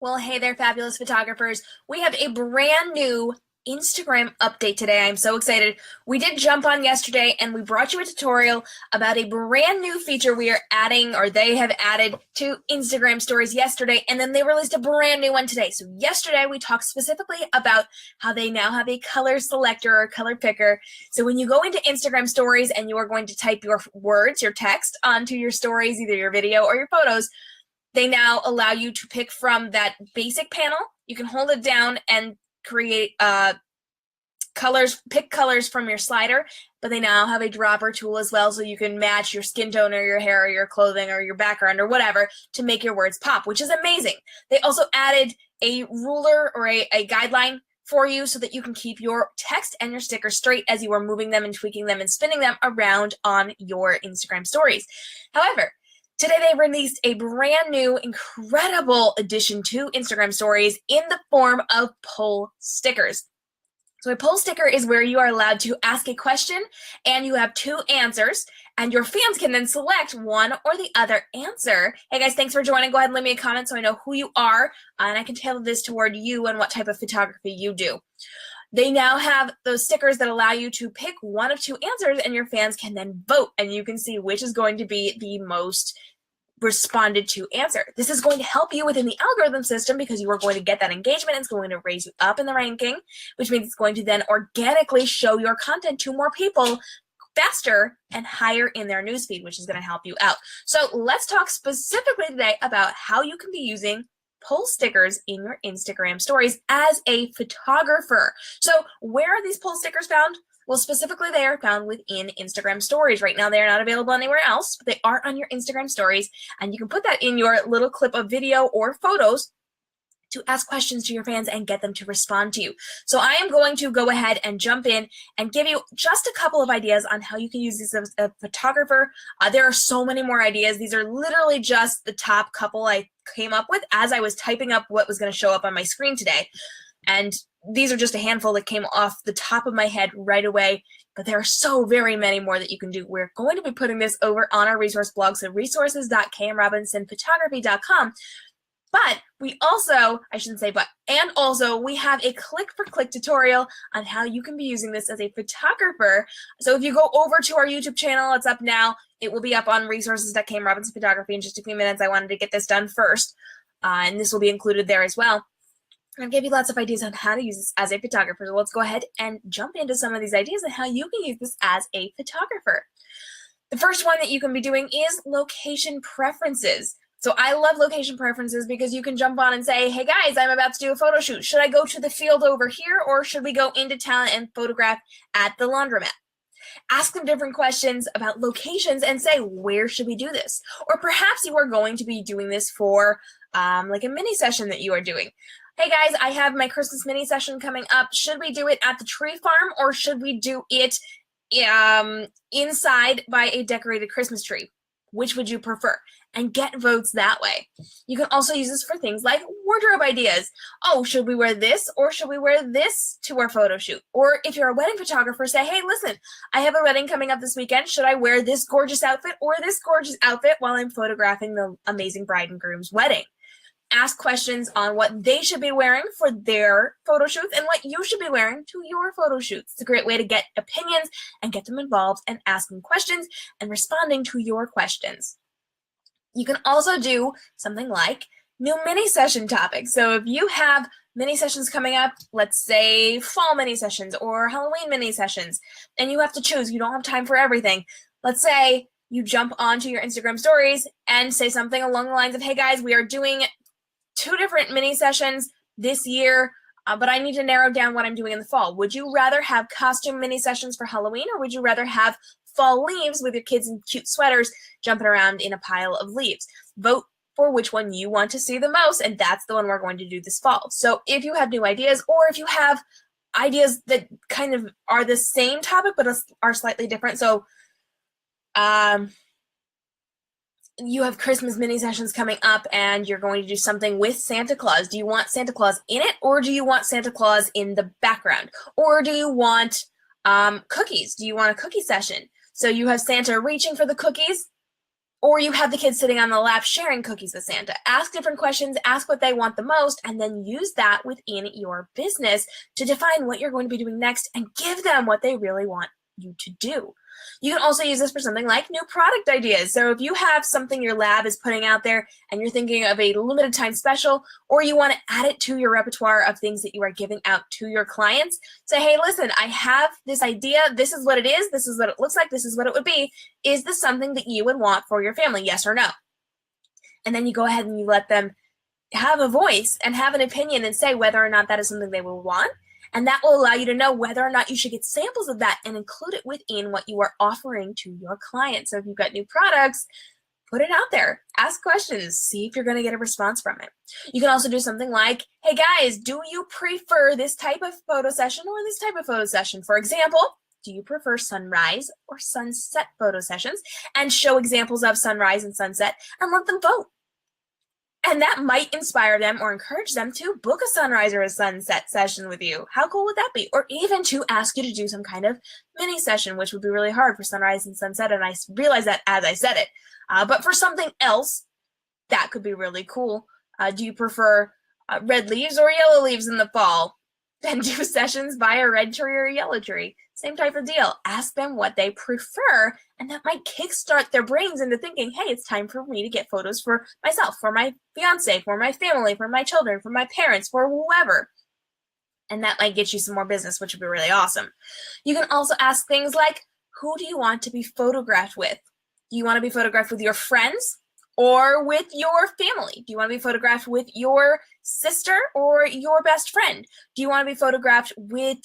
Well, hey there, fabulous photographers. We have a brand new Instagram update today. I'm so excited. We did jump on yesterday and we brought you a tutorial about a brand new feature we are adding, or they have added to Instagram stories yesterday, and then they released a brand new one today. So yesterday we talked specifically about how they now have a color selector or color picker. So when you go into Instagram stories and you are going to type your words, your text onto your stories, either your video or your photos, they now allow you to pick from that basic panel. You can hold it down and create colors, pick colors from your slider, but they now have a dropper tool as well, so you can match your skin tone or your hair or your clothing or your background or whatever to make your words pop, which is amazing. They also added a ruler or a guideline for you so that you can keep your text and your stickers straight as you are moving them and tweaking them and spinning them around on your Instagram stories. However, today they released a brand new, incredible addition to Instagram stories in the form of poll stickers. So a poll sticker is where you are allowed to ask a question and you have two answers, and your fans can then select one or the other answer. Hey guys, thanks for joining. Go ahead and leave me a comment so I know who you are, and I can tailor this toward you and what type of photography you do. They now have those stickers that allow you to pick one of two answers, and your fans can then vote, and you can see which is going to be the most responded to answer. This is going to help you within the algorithm system because you are going to get that engagement. It's going to raise you up in the ranking, which means it's going to then organically show your content to more people faster and higher in their newsfeed, which is going to help you out. So let's talk specifically today about how you can be using poll stickers in your Instagram stories as a photographer. So where are these poll stickers found? Well, specifically, they are found within Instagram stories. Right now, they are not available anywhere else, but they are on your Instagram stories, and you can put that in your little clip of video or photos to ask questions to your fans and get them to respond to you. So I am going to go ahead and jump in and give you just a couple of ideas on how you can use this as a photographer. There are so many more ideas. These are literally just the top couple I came up with as I was typing up what was going to show up on my screen today. And these are just a handful that came off the top of my head right away, but there are so very many more that you can do. We're going to be putting this over on our resource blog, so resources.kmrobinsonphotography.com. But we also, I shouldn't say but, and also we have a click-for-click tutorial on how you can be using this as a photographer. So if you go over to our YouTube channel, it's up now. It will be up on resources.kmrobinsonphotography in just a few minutes. I wanted to get this done first, and this will be included there as well. I'll give you lots of ideas on how to use this as a photographer. So let's go ahead and jump into some of these ideas and how you can use this as a photographer. The first one that you can be doing is location preferences. So I love location preferences because you can jump on and say, hey guys, I'm about to do a photo shoot. Should I go to the field over here, or should we go into town and photograph at the laundromat? Ask them different questions about locations and say, where should we do this? Or perhaps you are going to be doing this for like a mini session that you are doing. Hey guys, I have my Christmas mini session coming up. Should we do it at the tree farm, or should we do it inside by a decorated Christmas tree? Which would you prefer? And get votes that way. You can also use this for things like wardrobe ideas. Oh, should we wear this, or should we wear this to our photo shoot? Or if you're a wedding photographer, say, hey, listen, I have a wedding coming up this weekend. Should I wear this gorgeous outfit or this gorgeous outfit while I'm photographing the amazing bride and groom's wedding? Ask questions on what they should be wearing for their photo shoots and what you should be wearing to your photo shoots. It's a great way to get opinions and get them involved and asking questions and responding to your questions. You can also do something like new mini session topics. So if you have mini sessions coming up, let's say fall mini sessions or Halloween mini sessions, and you have to choose, you don't have time for everything. Let's say you jump onto your Instagram stories and say something along the lines of, hey guys, we are doing 2 different mini sessions this year, but I need to narrow down what I'm doing in the fall. Would you rather have costume mini sessions for Halloween, or would you rather have fall leaves with your kids in cute sweaters jumping around in a pile of leaves? Vote for which one you want to see the most, and that's the one we're going to do this fall. So if you have new ideas, or if you have ideas that kind of are the same topic but are slightly different, so you have Christmas mini sessions coming up and you're going to do something with Santa Claus. Do you want Santa Claus in it, or do you want Santa Claus in the background? Or do you want cookies? Do you want a cookie session? So you have Santa reaching for the cookies, Or you have the kids sitting on the lap sharing cookies with Santa. Ask different questions, ask what they want the most, and then use that within your business to define what you're going to be doing next and give them what they really want you to do. You can also use this for something like new product ideas. So if you have something your lab is putting out there and you're thinking of a limited time special, or you want to add it to your repertoire of things that you are giving out to your clients, say, hey, listen, I have this idea. This is what it is. This is what it looks like. This is what it would be. Is this something that you would want for your family? Yes or no? And then you go ahead and you let them have a voice and have an opinion and say whether or not that is something they will want. And that will allow you to know whether or not you should get samples of that and include it within what you are offering to your clients. So if you've got new products, put it out there. Ask questions. See if you're going to get a response from it. You can also do something like, hey guys, do you prefer this type of photo session or this type of photo session? For example, do you prefer sunrise or sunset photo sessions? And show examples of sunrise and sunset and let them vote. And that might inspire them or encourage them to book a sunrise or a sunset session with you. How cool would that be? Or even to ask you to do some kind of mini session, which would be really hard for sunrise and sunset. And I realized that as I said it. But for something else, that could be really cool. Do you prefer red leaves or yellow leaves in the fall? Then do sessions by a red tree or a yellow tree. Same type of deal. Ask them what they prefer, and that might kickstart their brains into thinking, hey, it's time for me to get photos for myself, for my fiance, for my family, for my children, for my parents, for whoever. And that might get you some more business, which would be really awesome. You can also ask things like, who do you want to be photographed with? Do you want to be photographed with your friends or with your family? Do you want to be photographed with your sister or your best friend? Do you want to be photographed with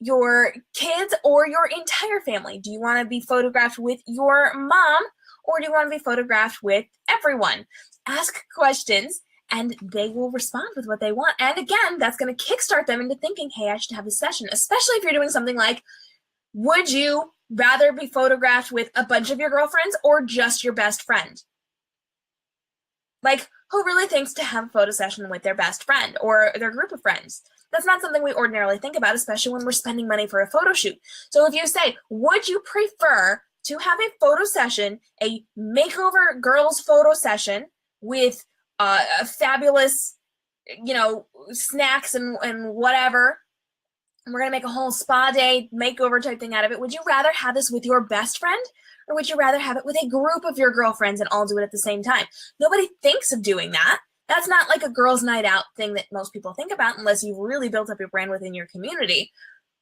your kids or your entire family? Do you want to be photographed with your mom or do you want to be photographed with everyone? Ask questions and they will respond with what they want. And again, that's going to kickstart them into thinking, hey, I should have a session, especially if you're doing something like, would you rather be photographed with a bunch of your girlfriends or just your best friend? Like, who really thinks to have a photo session with their best friend or their group of friends? That's not something we ordinarily think about, especially when we're spending money for a photo shoot. So if you say, would you prefer to have a photo session, a makeover girls photo session with a fabulous, snacks and whatever, and we're going to make a whole spa day makeover type thing out of it. Would you rather have this with your best friend or would you rather have it with a group of your girlfriends and all do it at the same time? Nobody thinks of doing that. That's not like a girls' night out thing that most people think about unless you've really built up your brand within your community.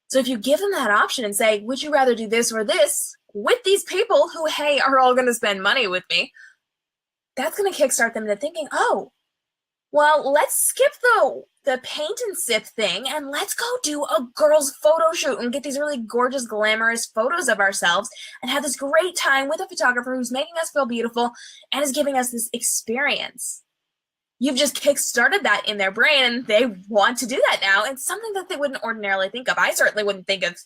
So if you give them that option and say, would you rather do this or this with these people who, hey, are all going to spend money with me, that's going to kickstart them into thinking, oh, well, let's skip the paint and sip thing and let's go do a girls' photo shoot and get these really gorgeous, glamorous photos of ourselves and have this great time with a photographer who's making us feel beautiful and is giving us this experience. You've just kick-started that in their brain and they want to do that now. It's something that they wouldn't ordinarily think of. I certainly wouldn't think of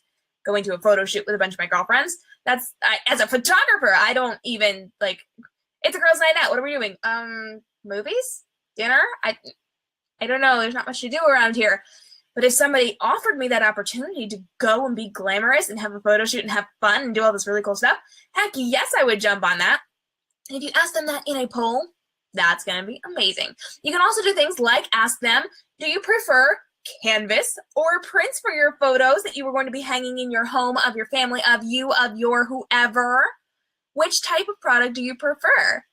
going to a photo shoot with a bunch of my girlfriends. As a photographer, I don't even, it's a girls' night out. What are we doing? Movies? Dinner? I don't know. There's not much to do around here. But if somebody offered me that opportunity to go and be glamorous and have a photo shoot and have fun and do all this really cool stuff, heck yes, I would jump on that. And if you ask them that in a poll, that's going to be amazing. You can also do things like ask them, do you prefer canvas or prints for your photos that you were going to be hanging in your home, of your family, of you, of your whoever? Which type of product do you prefer?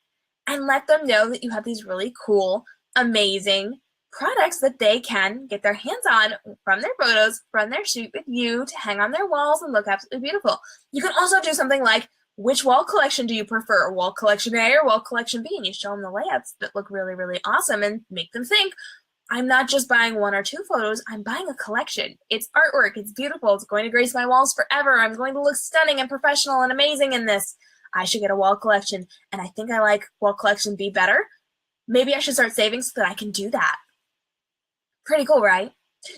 And let them know that you have these really cool, amazing products that they can get their hands on from their photos, from their shoot with you to hang on their walls and look absolutely beautiful. You can also do something like, which wall collection do you prefer? Wall collection A or wall collection B? And you show them the layouts that look really, really awesome and make them think, I'm not just buying one or two photos, I'm buying a collection. It's artwork, it's beautiful, it's going to grace my walls forever. I'm going to look stunning and professional and amazing in this. I should get a wall collection. And I think I like wall collection B better. Maybe I should start saving so that I can do that. Pretty cool, right?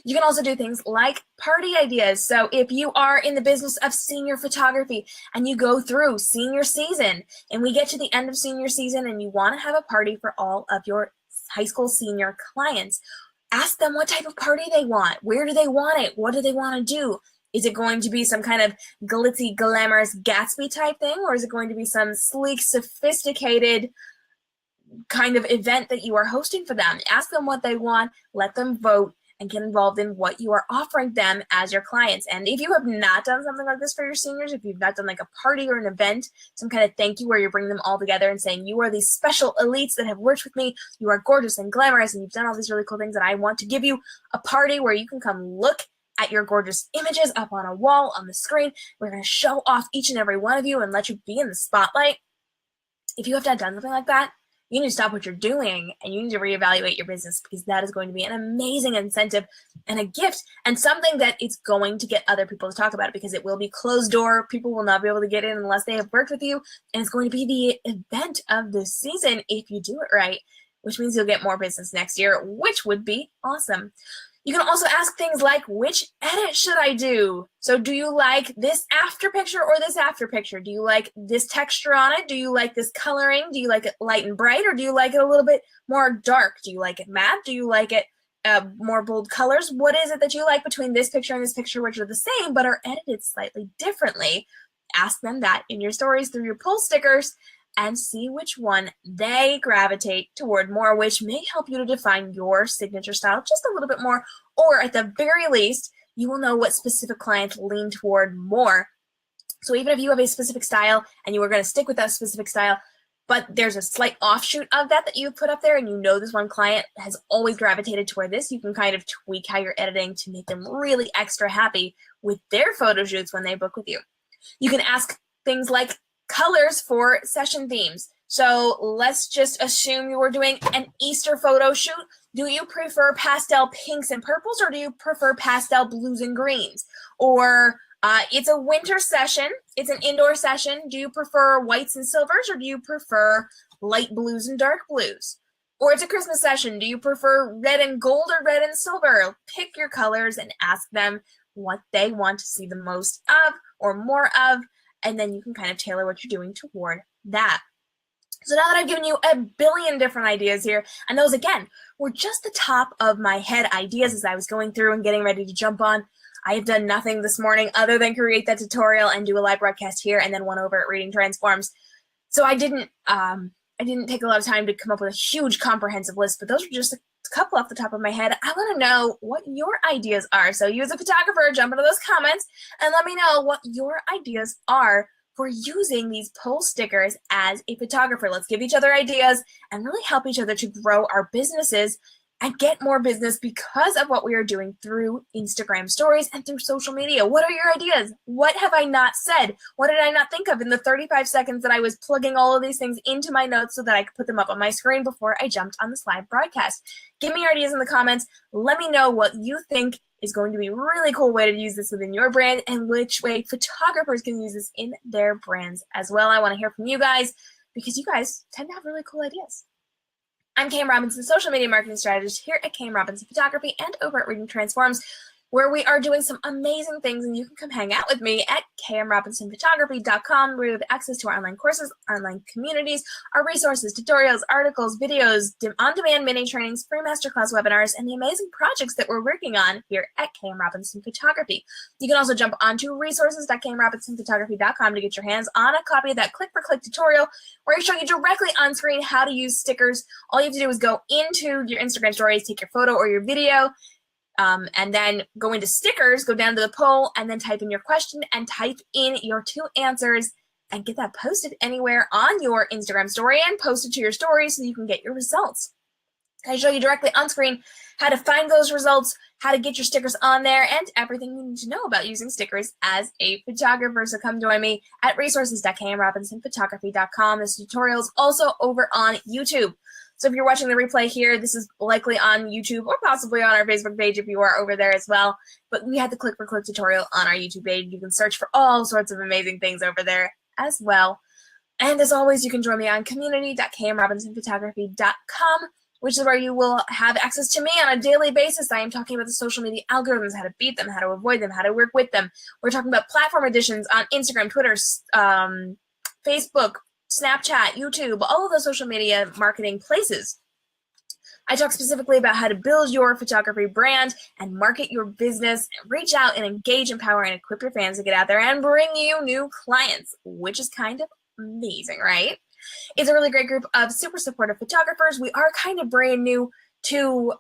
You can also do things like party ideas. So if you are in the business of senior photography and you go through senior season and we get to the end of senior season and you want to have a party for all of your high school senior clients, ask them what type of party they want. Where do they want it? What do they want to do? Is it going to be some kind of glitzy, glamorous Gatsby type thing, or is it going to be some sleek, sophisticated kind of event that you are hosting for them? Ask them what they want, let them vote, and get involved in what you are offering them as your clients. And if you have not done something like this for your seniors, if you've not done like a party or an event, some kind of thank you where you're bringing them all together and saying, you are these special elites that have worked with me, you are gorgeous and glamorous, and you've done all these really cool things, and I want to give you a party where you can come look at your gorgeous images up on a wall on the screen. We're going to show off each and every one of you and let you be in the spotlight. If you have not done something like that, you need to stop what you're doing and you need to reevaluate your business, because that is going to be an amazing incentive and a gift and something that it's going to get other people to talk about it, because it will be closed door. People will not be able to get in unless they have worked with you, and it's going to be the event of the season if you do it right, which means you'll get more business next year, which would be awesome. You can also ask things like, which edit should I do? So do you like this after picture or this after picture? Do you like this texture on it? Do you like this coloring? Do you like it light and bright, or do you like it a little bit more dark? Do you like it matte? Do you like it more bold colors? What is it that you like between this picture and this picture, which are the same but are edited slightly differently? Ask them that in your stories through your pull stickers, and see which one they gravitate toward more, which may help you to define your signature style just a little bit more, or at the very least, you will know what specific clients lean toward more. So even if you have a specific style and you are going to stick with that specific style, but there's a slight offshoot of that you put up there, and you know this one client has always gravitated toward this, you can kind of tweak how you're editing to make them really extra happy with their photo shoots when they book with you. You can ask things like colors for session themes. So let's just assume you were doing an Easter photo shoot. Do you prefer pastel pinks and purples, or do you prefer pastel blues and greens? Or it's a winter session, it's an indoor session. Do you prefer whites and silvers, or do you prefer light blues and dark blues? Or it's a Christmas session. Do you prefer red and gold or red and silver? Pick your colors and ask them what they want to see the most of or more of, and then you can kind of tailor what you're doing toward that. So now that I've given you a billion different ideas here, and those, again, were just the top of my head ideas as I was going through and getting ready to jump on. I have done nothing this morning other than create that tutorial and do a live broadcast here and then one over at Reading Transforms. So I didn't take a lot of time to come up with a huge comprehensive list, but those were just a couple off the top of my head. I want to know what your ideas are. So you as a photographer, jump into those comments and let me know what your ideas are for using these pull stickers as a photographer. Let's give each other ideas and really help each other to grow our businesses and get more business because of what we are doing through Instagram stories and through social media. What are your ideas? What have I not said? What did I not think of in the 35 seconds that I was plugging all of these things into my notes so that I could put them up on my screen before I jumped on this live broadcast? Give me your ideas in the comments. Let me know what you think is going to be a really cool way to use this within your brand and which way photographers can use this in their brands as well. I want to hear from you guys because you guys tend to have really cool ideas. I'm Cam Robinson, social media marketing strategist here at Cam Robinson Photography and over at Reading Transforms, where we are doing some amazing things, and you can come hang out with me at camrobinsonphotography.com, where you have access to our online courses, online communities, our resources, tutorials, articles, videos, on-demand mini trainings, free masterclass webinars, and the amazing projects that we're working on here at Cam Robinson Photography. You can also jump onto resources.camrobinsonphotography.com to get your hands on a copy of that click-for-click tutorial where I show you directly on screen how to use stickers. All you have to do is go into your Instagram stories, take your photo or your video, and then go into stickers, go down to the poll, and then type in your question and type in your 2 answers and get that posted anywhere on your Instagram story and post it to your story so you can get your results. I show you directly on screen how to find those results, how to get your stickers on there, and everything you need to know about using stickers as a photographer. So come join me at resources.camrobinsonphotography.com. This tutorial is also over on YouTube. So if you're watching the replay here, this is likely on YouTube or possibly on our Facebook page if you are over there as well. But we had the click-for-click tutorial on our YouTube page. You can search for all sorts of amazing things over there as well. And as always, you can join me on community.camrobinsonphotography.com, which is where you will have access to me on a daily basis. I am talking about the social media algorithms, how to beat them, how to avoid them, how to work with them. We're talking about platform additions on Instagram, Twitter, Facebook, Snapchat, YouTube, all of the social media marketing places. I talk specifically about how to build your photography brand and market your business, and reach out and engage, empower, and equip your fans to get out there and bring you new clients, which is kind of amazing, right? It's a really great group of super supportive photographers. We are kind of brand new to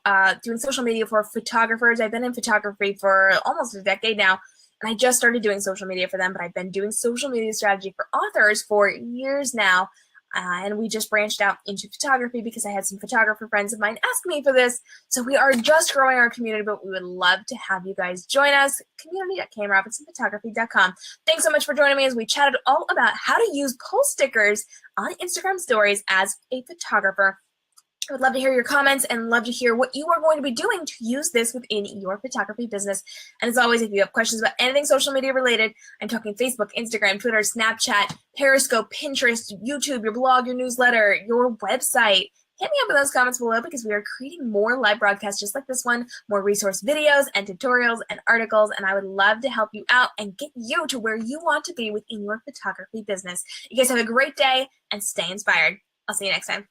doing social media for photographers. I've been in photography for almost a decade now, and I just started doing social media for them, but I've been doing social media strategy for authors for years now. And we just branched out into photography because I had some photographer friends of mine ask me for this. So we are just growing our community, but we would love to have you guys join us. Community.kamrobinsonphotography.com. Thanks so much for joining me as we chatted all about how to use post stickers on Instagram stories as a photographer. I would love to hear your comments and love to hear what you are going to be doing to use this within your photography business. And as always, if you have questions about anything social media related, I'm talking Facebook, Instagram, Twitter, Snapchat, Periscope, Pinterest, YouTube, your blog, your newsletter, your website, hit me up in those comments below because we are creating more live broadcasts just like this one, more resource videos and tutorials and articles, and I would love to help you out and get you to where you want to be within your photography business. You guys have a great day and stay inspired. I'll see you next time.